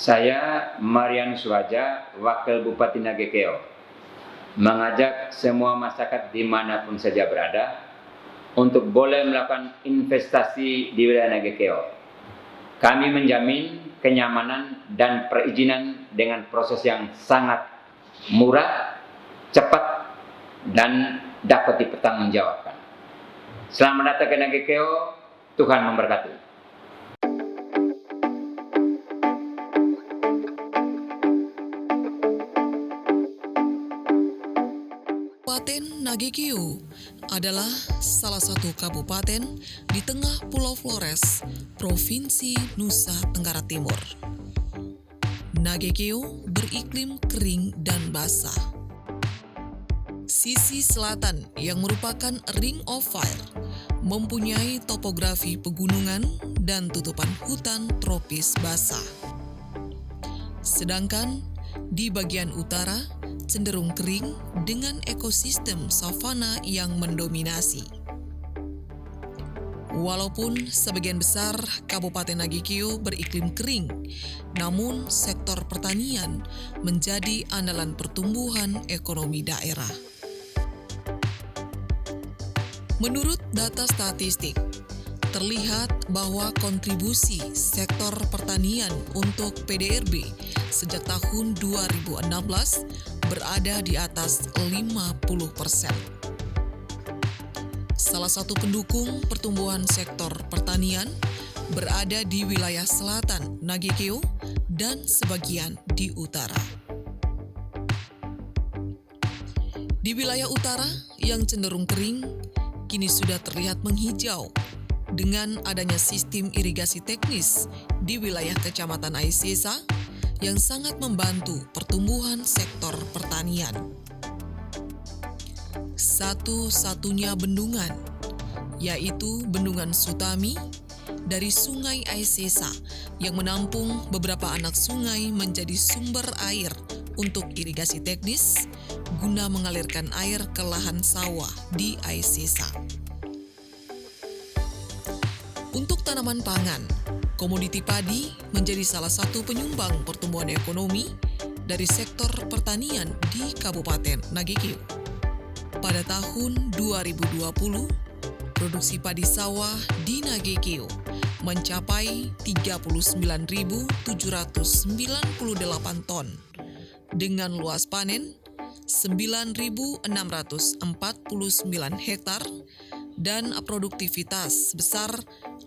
Saya Marianus Waja, Wakil Bupati Nagekeo, mengajak semua masyarakat dimanapun saja berada untuk boleh melakukan investasi di wilayah Nagekeo. Kami menjamin kenyamanan dan perizinan dengan proses yang sangat murah, cepat, dan dapat dipertanggungjawabkan. Selamat datang ke Nagekeo, Tuhan memberkati. Kabupaten Nagekeo adalah salah satu kabupaten di tengah Pulau Flores, Provinsi Nusa Tenggara Timur. Nagekeo beriklim kering dan basah. Sisi selatan yang merupakan Ring of Fire mempunyai topografi pegunungan dan tutupan hutan tropis basah. Sedangkan di bagian utara cenderung kering dengan ekosistem savana yang mendominasi. Walaupun sebagian besar Kabupaten Nagekeo beriklim kering, namun sektor pertanian menjadi andalan pertumbuhan ekonomi daerah. Menurut data statistik, terlihat bahwa kontribusi sektor pertanian untuk PDRB sejak tahun 2016 berada di atas 50%. Salah satu pendukung pertumbuhan sektor pertanian berada di wilayah selatan Nagekeo dan sebagian di utara. Di wilayah utara yang cenderung kering, kini sudah terlihat menghijau dengan adanya sistem irigasi teknis di wilayah Kecamatan Aisesa yang sangat membantu pertumbuhan sektor pertanian. Satu-satunya bendungan, yaitu Bendungan Sutami dari Sungai Aisesa yang menampung beberapa anak sungai menjadi sumber air untuk irigasi teknis guna mengalirkan air ke lahan sawah di Aisesa. Untuk tanaman pangan, komoditi padi menjadi salah satu penyumbang pertumbuhan ekonomi dari sektor pertanian di Kabupaten Nagekeo. Pada tahun 2020, produksi padi sawah di Nagekeo mencapai 39.798 ton dengan luas panen 9.649 hektar dan produktivitas sebesar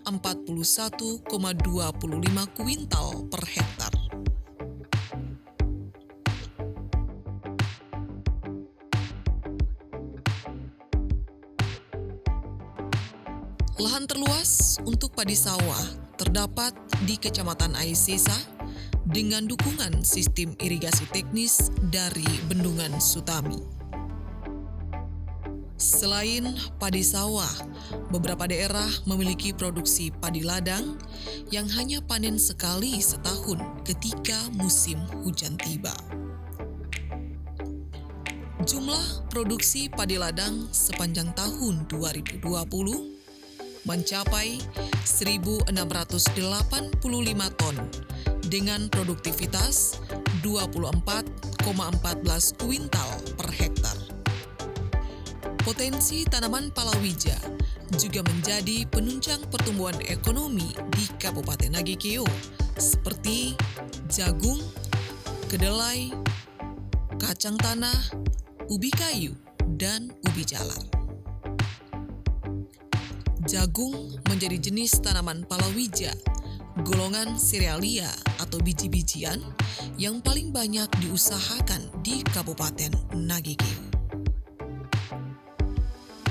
41,25 kuintal per hektar. Lahan terluas untuk padi sawah terdapat di Kecamatan Aisesa dengan dukungan sistem irigasi teknis dari Bendungan Sutami. Selain padi sawah, beberapa daerah memiliki produksi padi ladang yang hanya panen sekali setahun ketika musim hujan tiba. Jumlah produksi padi ladang sepanjang tahun 2020 mencapai 1.685 ton dengan produktivitas 24,14 kuintal per hektar. Potensi tanaman palawija juga menjadi penunjang pertumbuhan ekonomi di Kabupaten Nagekeo seperti jagung, kedelai, kacang tanah, ubi kayu, dan ubi jalar. Jagung menjadi jenis tanaman palawija, golongan cerealia atau biji-bijian yang paling banyak diusahakan di Kabupaten Nagekeo.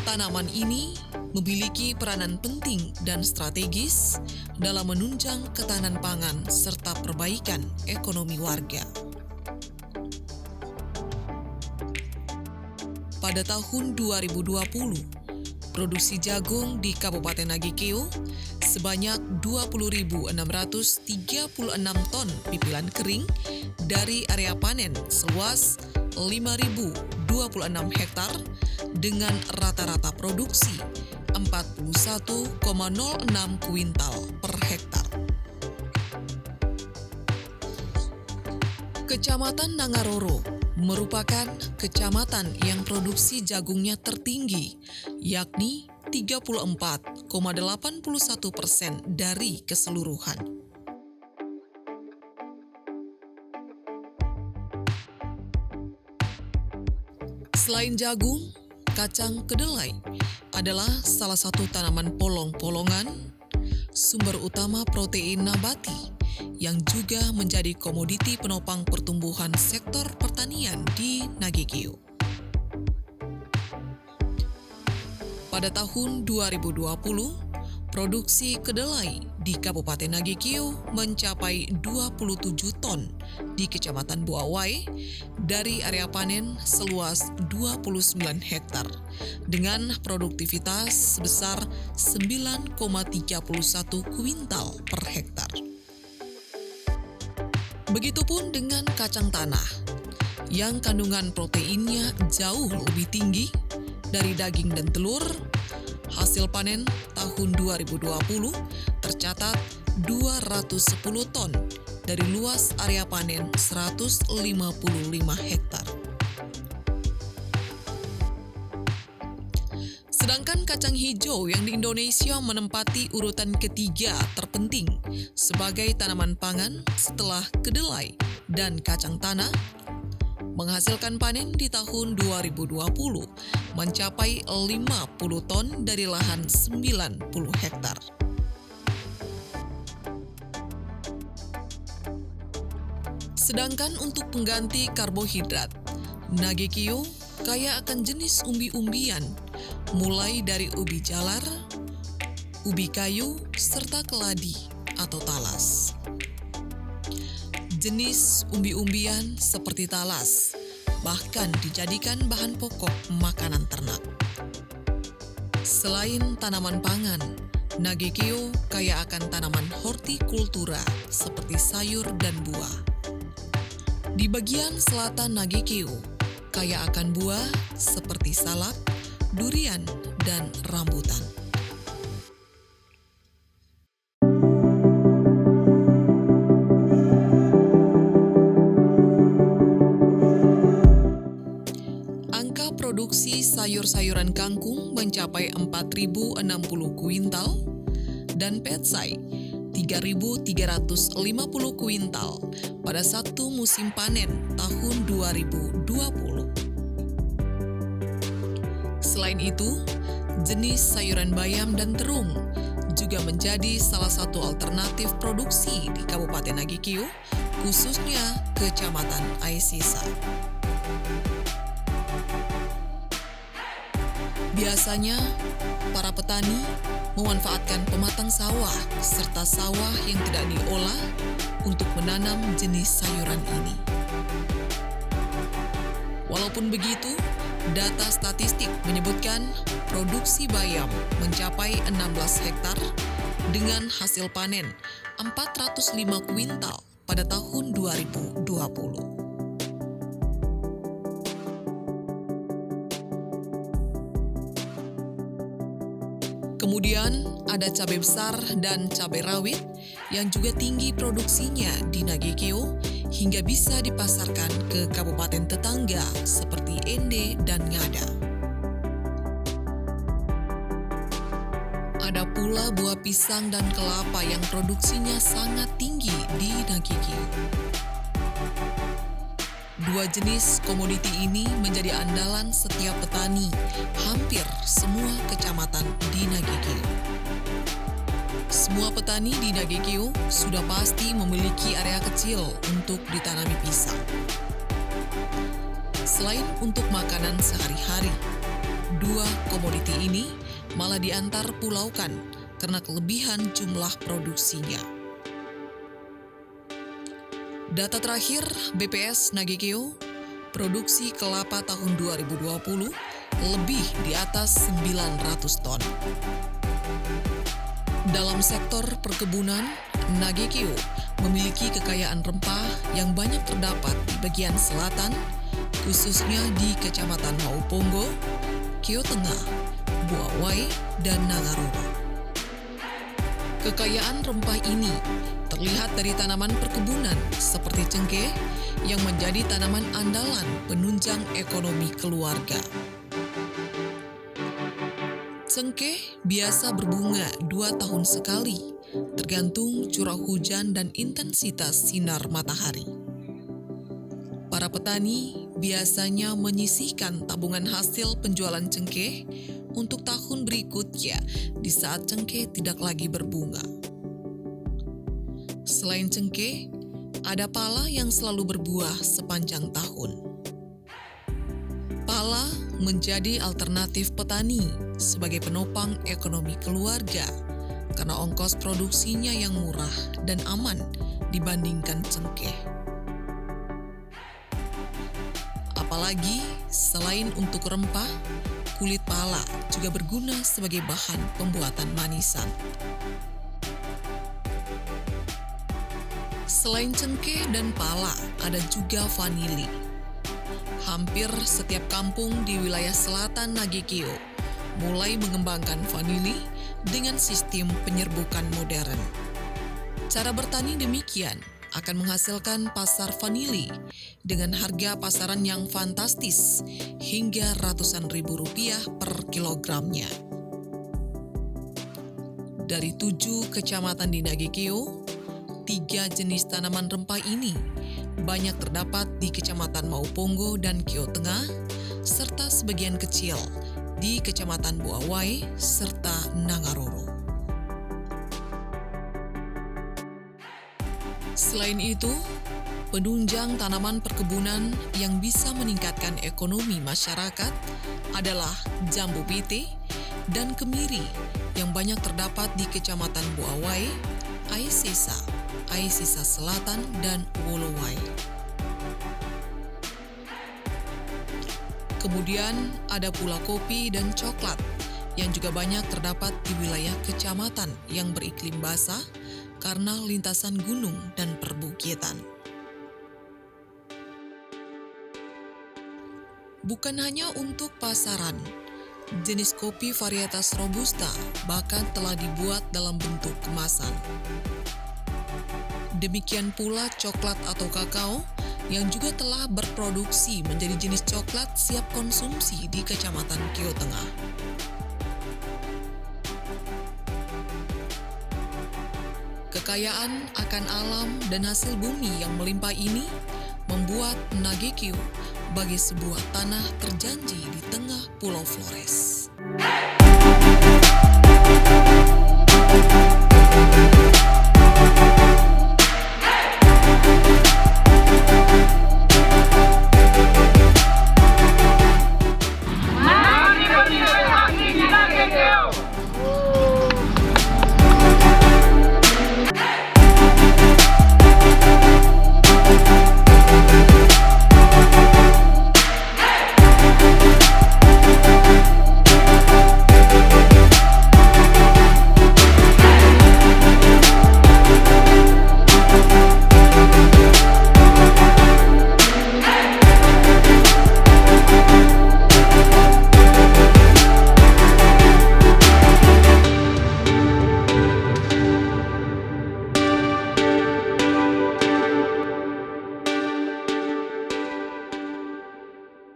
Tanaman ini memiliki peranan penting dan strategis dalam menunjang ketahanan pangan serta perbaikan ekonomi warga. Pada tahun 2020, produksi jagung di Kabupaten Nagekeo sebanyak 20.636 ton pipilan kering dari area panen seluas 5.026 hektar dengan rata-rata produksi 41,06 kuintal per hektar. Kecamatan Nangaroro merupakan kecamatan yang produksi jagungnya tertinggi, yakni 34,81% dari keseluruhan. Selain jagung, kacang kedelai adalah salah satu tanaman polong-polongan, sumber utama protein nabati, yang juga menjadi komoditi penopang pertumbuhan sektor pertanian di Nagekeo. Pada tahun 2020, produksi kedelai di Kabupaten Nagekeo mencapai 27 ton di Kecamatan Buawai dari area panen seluas 29 hektar dengan produktivitas sebesar 9,31 kuintal per hektar. Begitupun dengan kacang tanah, yang kandungan proteinnya jauh lebih tinggi dari daging dan telur. Hasil panen tahun 2020 tercatat 210 ton dari luas area panen 155 hektar. Sedangkan kacang hijau yang di Indonesia menempati urutan ketiga terpenting sebagai tanaman pangan setelah kedelai dan kacang tanah, menghasilkan panen di tahun 2020 mencapai 50 ton dari lahan 90 hektar. Sedangkan untuk pengganti karbohidrat, Nagekeo kaya akan jenis umbi-umbian, mulai dari ubi jalar, ubi kayu, serta keladi atau talas. Jenis umbi-umbian seperti talas bahkan dijadikan bahan pokok makanan ternak. Selain tanaman pangan, Nagekeo kaya akan tanaman hortikultura seperti sayur dan buah. Di bagian selatan Nagekeo kaya akan buah seperti salak, durian, dan rambutan. Angka produksi sayur-sayuran kangkung mencapai 4.060 kuintal dan petsai 3.350 kuintal pada satu musim panen tahun 2020. Selain itu, jenis sayuran bayam dan terung juga menjadi salah satu alternatif produksi di Kabupaten Nagekeo, khususnya Kecamatan Aisesa. Biasanya, para petani memanfaatkan pematang sawah serta sawah yang tidak diolah untuk menanam jenis sayuran ini. Walaupun begitu, data statistik menyebutkan produksi bayam mencapai 16 hektar dengan hasil panen 405 kuintal pada tahun 2020. Kemudian ada cabai besar dan cabai rawit yang juga tinggi produksinya di Nagekeo hingga bisa dipasarkan ke kabupaten tetangga seperti Ende dan Ngada. Ada pula buah pisang dan kelapa yang produksinya sangat tinggi di Nagekeo. Dua jenis komoditi ini menjadi andalan setiap petani hampir semua kecamatan di Nagekeo. Semua petani di Nagekeo sudah pasti memiliki area kecil untuk ditanami pisang. Selain untuk makanan sehari-hari, dua komoditi ini malah diantar pulaukan karena kelebihan jumlah produksinya. Data terakhir BPS Nagekeo, produksi kelapa tahun 2020 lebih di atas 900 ton. Dalam sektor perkebunan, Nagekeo memiliki kekayaan rempah yang banyak terdapat di bagian selatan, khususnya di Kecamatan Maupongo, Keo Tengah, Buawai, dan Nangaroro. Kekayaan rempah ini terlihat dari tanaman perkebunan seperti cengkeh yang menjadi tanaman andalan penunjang ekonomi keluarga. Cengkeh biasa berbunga 2 tahun sekali, tergantung curah hujan dan intensitas sinar matahari. Para petani biasanya menyisihkan tabungan hasil penjualan cengkeh untuk tahun berikutnya di saat cengkeh tidak lagi berbunga. Selain cengkeh, ada pala yang selalu berbuah sepanjang tahun. Pala menjadi alternatif petani sebagai penopang ekonomi keluarga karena ongkos produksinya yang murah dan aman dibandingkan cengkeh. Apalagi selain untuk rempah, kulit pala juga berguna sebagai bahan pembuatan manisan. Selain cengkeh dan pala, ada juga vanili. Hampir setiap kampung di wilayah selatan Nagekeo mulai mengembangkan vanili dengan sistem penyerbukan modern. Cara bertani demikian akan menghasilkan pasar vanili dengan harga pasaran yang fantastis hingga ratusan ribu rupiah per kilogramnya. Dari 7 kecamatan di Nagekeo, 3 jenis tanaman rempah ini banyak terdapat di Kecamatan Maupongo dan Keo Tengah, serta sebagian kecil di Kecamatan Buawai serta Nangaroro. Selain itu, penunjang tanaman perkebunan yang bisa meningkatkan ekonomi masyarakat adalah jambu pite dan kemiri yang banyak terdapat di Kecamatan Buawai, Aisesa, Aisesa Selatan, dan Wolowai. Kemudian ada pula kopi dan coklat yang juga banyak terdapat di wilayah kecamatan yang beriklim basah karena lintasan gunung dan perbukitan. Bukan hanya untuk pasaran, jenis kopi varietas Robusta bahkan telah dibuat dalam bentuk kemasan. Demikian pula coklat atau kakao yang juga telah berproduksi menjadi jenis coklat siap konsumsi di Kecamatan Keo Tengah. Kekayaan akan alam dan hasil bumi yang melimpah ini membuat Nagekeo sebagai sebuah tanah terjanji di tengah Pulau Flores.